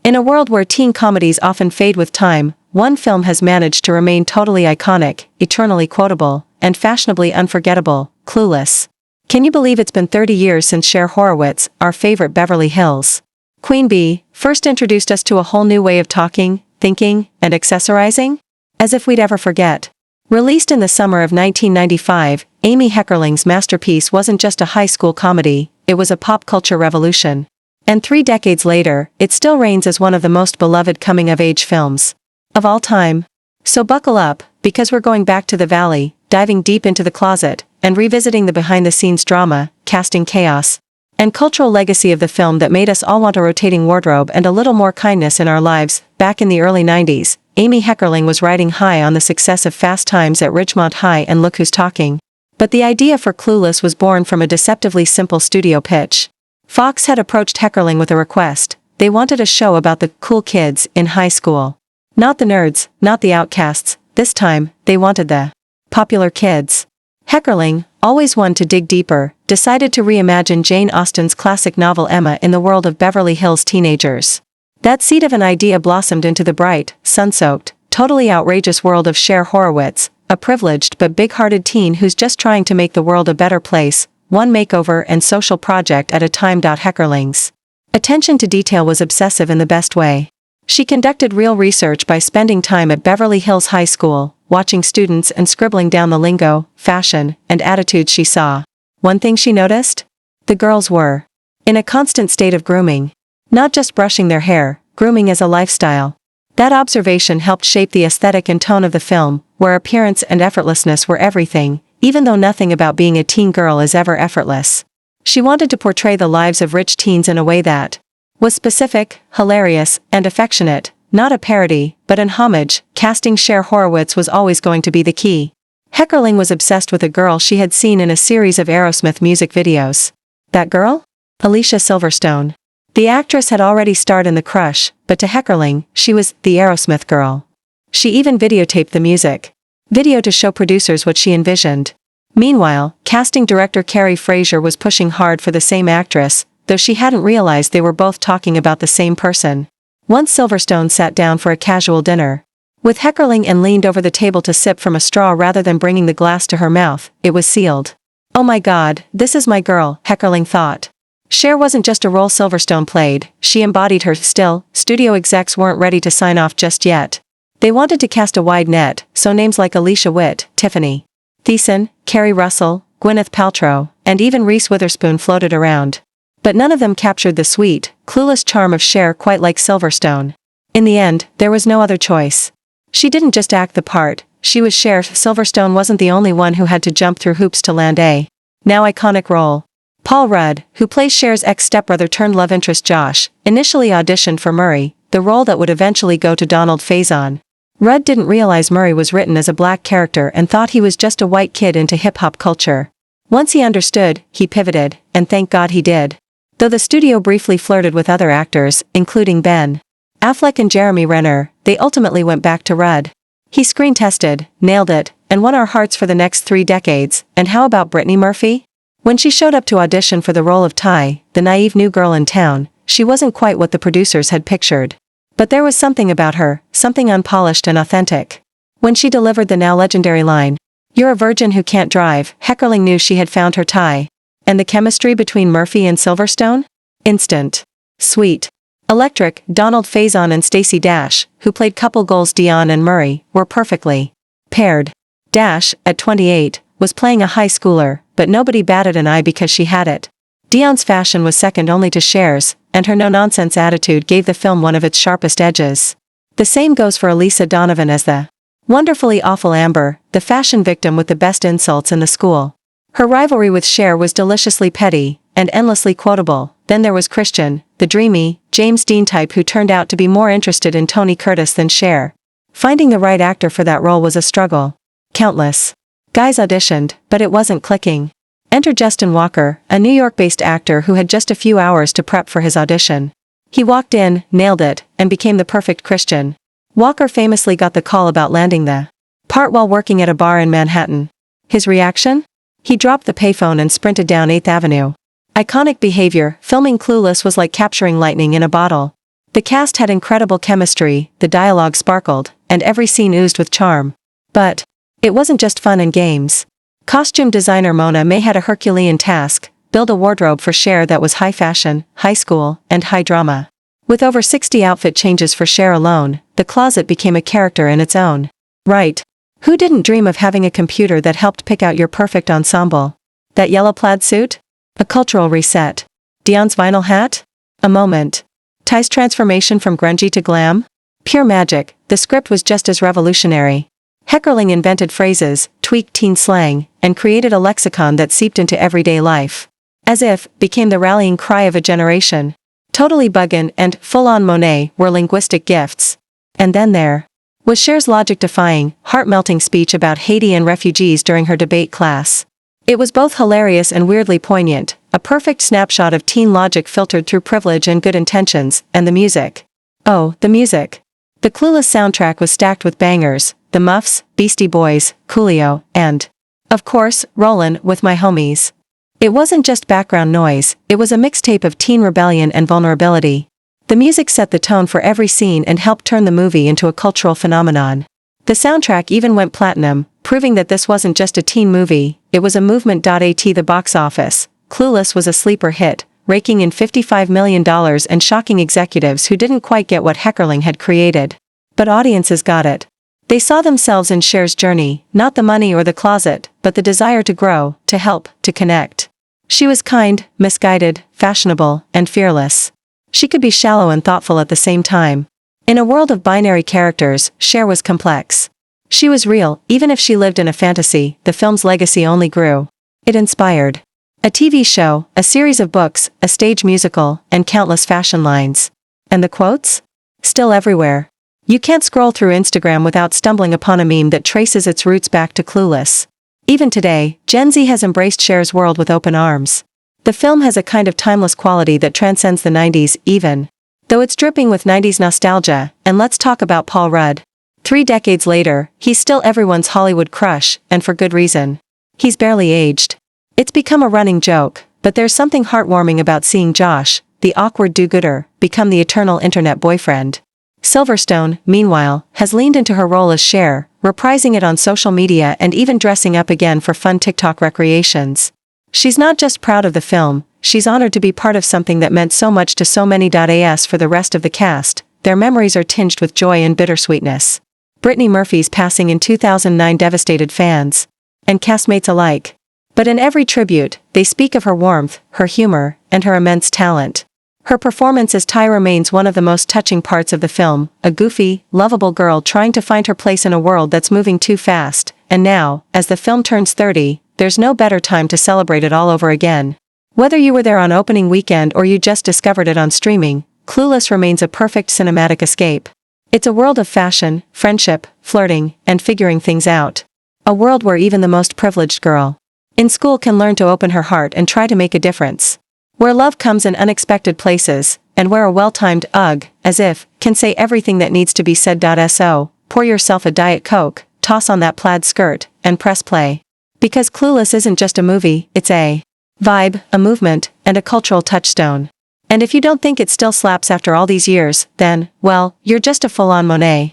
In a world where teen comedies often fade with time, one film has managed to remain totally iconic, eternally quotable, and fashionably unforgettable: Clueless. Can you believe it's been 30 years since Cher Horowitz, our favorite Beverly Hills Queen Bee, first introduced us to a whole new way of talking, thinking, and accessorizing? As if we'd ever forget. Released in the summer of 1995, Amy Heckerling's masterpiece wasn't just a high school comedy, it was a pop culture revolution. And 3 decades later, it still reigns as one of the most beloved coming-of-age films of all time. So buckle up, because we're going back to the valley, diving deep into the closet, and revisiting the behind-the-scenes drama, casting chaos, and cultural legacy of the film that made us all want a rotating wardrobe and a little more kindness in our lives. Back in the early 90s, Amy Heckerling was riding high on the success of Fast Times at Ridgemont High and Look Who's Talking. But the idea for Clueless was born from a deceptively simple studio pitch. Fox had approached Heckerling with a request. They wanted a show about the cool kids in high school. Not the nerds, not the outcasts. This time, they wanted the popular kids. Heckerling, always one to dig deeper, decided to reimagine Jane Austen's classic novel Emma in the world of Beverly Hills teenagers. That seed of an idea blossomed into the bright, sun-soaked, totally outrageous world of Cher Horowitz, a privileged but big-hearted teen who's just trying to make the world a better place, one makeover and social project at a time. Heckerling's attention to detail was obsessive in the best way. She conducted real research by spending time at Beverly Hills High School, watching students and scribbling down the lingo, fashion, and attitudes she saw. One thing she noticed? The girls were in a constant state of grooming. Not just brushing their hair, grooming as a lifestyle. That observation helped shape the aesthetic and tone of the film, where appearance and effortlessness were everything, even though nothing about being a teen girl is ever effortless. She wanted to portray the lives of rich teens in a way that was specific, hilarious, and affectionate, not a parody, but an homage. Casting Cher Horowitz was always going to be the key. Heckerling was obsessed with a girl she had seen in a series of Aerosmith music videos. That girl? Alicia Silverstone. The actress had already starred in The Crush, but to Heckerling, she was the Aerosmith girl. She even videotaped the music video to show producers what she envisioned. Meanwhile, casting director Carrie Fraser was pushing hard for the same actress, though she hadn't realized they were both talking about the same person. Once Silverstone sat down for a casual dinner with Heckerling and leaned over the table to sip from a straw rather than bringing the glass to her mouth, it was sealed. Oh my God, this is my girl, Heckerling thought. Cher wasn't just a role Silverstone played, she embodied her. Still, studio execs weren't ready to sign off just yet. They wanted to cast a wide net, so names like Alicia Witt, Tiffany Thiessen, Carrie Russell, Gwyneth Paltrow, and even Reese Witherspoon floated around. But none of them captured the sweet, clueless charm of Cher quite like Silverstone. In the end, there was no other choice. She didn't just act the part, she was Cher. Silverstone wasn't the only one who had to jump through hoops to land a now iconic role. Paul Rudd, who plays Cher's ex-stepbrother turned love interest Josh, initially auditioned for Murray, the role that would eventually go to Donald Faison. Rudd didn't realize Murray was written as a black character and thought he was just a white kid into hip-hop culture. Once he understood, he pivoted, and thank God he did. Though the studio briefly flirted with other actors, including Ben Affleck and Jeremy Renner, they ultimately went back to Rudd. He screen-tested, nailed it, and won our hearts for the next 3 decades. And how about Brittany Murphy? When she showed up to audition for the role of Ty, the naive new girl in town, she wasn't quite what the producers had pictured. But there was something about her, something unpolished and authentic. When she delivered the now legendary line, "You're a virgin who can't drive," Heckerling knew she had found her Ty. And the chemistry between Murphy and Silverstone? Instant. Sweet. Electric. Donald Faison and Stacey Dash, who played couple goals Dion and Murray, were perfectly paired. Dash, at 28, was playing a high schooler, but nobody batted an eye because she had it. Dion's fashion was second only to Cher's, and her no-nonsense attitude gave the film one of its sharpest edges. The same goes for Elisa Donovan as the wonderfully awful Amber, the fashion victim with the best insults in the school. Her rivalry with Cher was deliciously petty, and endlessly quotable. Then there was Christian, the dreamy, James Dean type who turned out to be more interested in Tony Curtis than Cher. Finding the right actor for that role was a struggle. Countless guys auditioned, but it wasn't clicking. Enter Justin Walker, a New York-based actor who had just a few hours to prep for his audition. He walked in, nailed it, and became the perfect Christian. Walker famously got the call about landing the part while working at a bar in Manhattan. His reaction? He dropped the payphone and sprinted down 8th Avenue. Iconic behavior. Filming Clueless was like capturing lightning in a bottle. The cast had incredible chemistry, the dialogue sparkled, and every scene oozed with charm. But it wasn't just fun and games. Costume designer Mona May had a Herculean task: build a wardrobe for Cher that was high fashion, high school, and high drama. With over 60 outfit changes for Cher alone, the closet became a character in its own right. Who didn't dream of having a computer that helped pick out your perfect ensemble? That yellow plaid suit? A cultural reset. Dion's vinyl hat? A moment. Ty's transformation from grungy to glam? Pure magic. The script was just as revolutionary. Heckerling invented phrases, tweaked teen slang, and created a lexicon that seeped into everyday life. As if, became the rallying cry of a generation. Totally Buggin' and Full-on Monet were linguistic gifts. And then there was Cher's logic-defying, heart-melting speech about Haiti and refugees during her debate class. It was both hilarious and weirdly poignant, a perfect snapshot of teen logic filtered through privilege and good intentions, and the music. Oh, the music. The Clueless soundtrack was stacked with bangers: The Muffs, Beastie Boys, Coolio, and, of course, Rollin' with My Homies. It wasn't just background noise, it was a mixtape of teen rebellion and vulnerability. The music set the tone for every scene and helped turn the movie into a cultural phenomenon. The soundtrack even went platinum, proving that this wasn't just a teen movie, it was a movement. At the box office, Clueless was a sleeper hit, raking in $55 million and shocking executives who didn't quite get what Heckerling had created. But audiences got it. They saw themselves in Cher's journey, not the money or the closet, but the desire to grow, to help, to connect. She was kind, misguided, fashionable, and fearless. She could be shallow and thoughtful at the same time. In a world of binary characters, Cher was complex. She was real, even if she lived in a fantasy. The film's legacy only grew. It inspired a TV show, a series of books, a stage musical, and countless fashion lines. And the quotes? Still everywhere. You can't scroll through Instagram without stumbling upon a meme that traces its roots back to Clueless. Even today, Gen Z has embraced Cher's world with open arms. The film has a kind of timeless quality that transcends the 90s, even though it's dripping with 90s nostalgia. And let's talk about Paul Rudd. 3 decades later, he's still everyone's Hollywood crush, and for good reason. He's barely aged. It's become a running joke, but there's something heartwarming about seeing Josh, the awkward do-gooder, become the eternal internet boyfriend. Silverstone, meanwhile, has leaned into her role as Cher, reprising it on social media and even dressing up again for fun TikTok recreations. She's not just proud of the film, she's honored to be part of something that meant so much to so many. As for the rest of the cast, their memories are tinged with joy and bittersweetness. Brittany Murphy's passing in 2009 devastated fans and castmates alike. But in every tribute, they speak of her warmth, her humor, and her immense talent. Her performance as Ty remains one of the most touching parts of the film, a goofy, lovable girl trying to find her place in a world that's moving too fast. And now, as the film turns 30, there's no better time to celebrate it all over again. Whether you were there on opening weekend or you just discovered it on streaming, Clueless remains a perfect cinematic escape. It's a world of fashion, friendship, flirting, and figuring things out. A world where even the most privileged girl in school can learn to open her heart and try to make a difference. Where love comes in unexpected places, and where a well-timed ugh, as if, can say everything that needs to be said. So, pour yourself a Diet Coke, toss on that plaid skirt, and press play. Because Clueless isn't just a movie, it's a vibe, a movement, and a cultural touchstone. And if you don't think it still slaps after all these years, then, well, you're just a full-on Monet.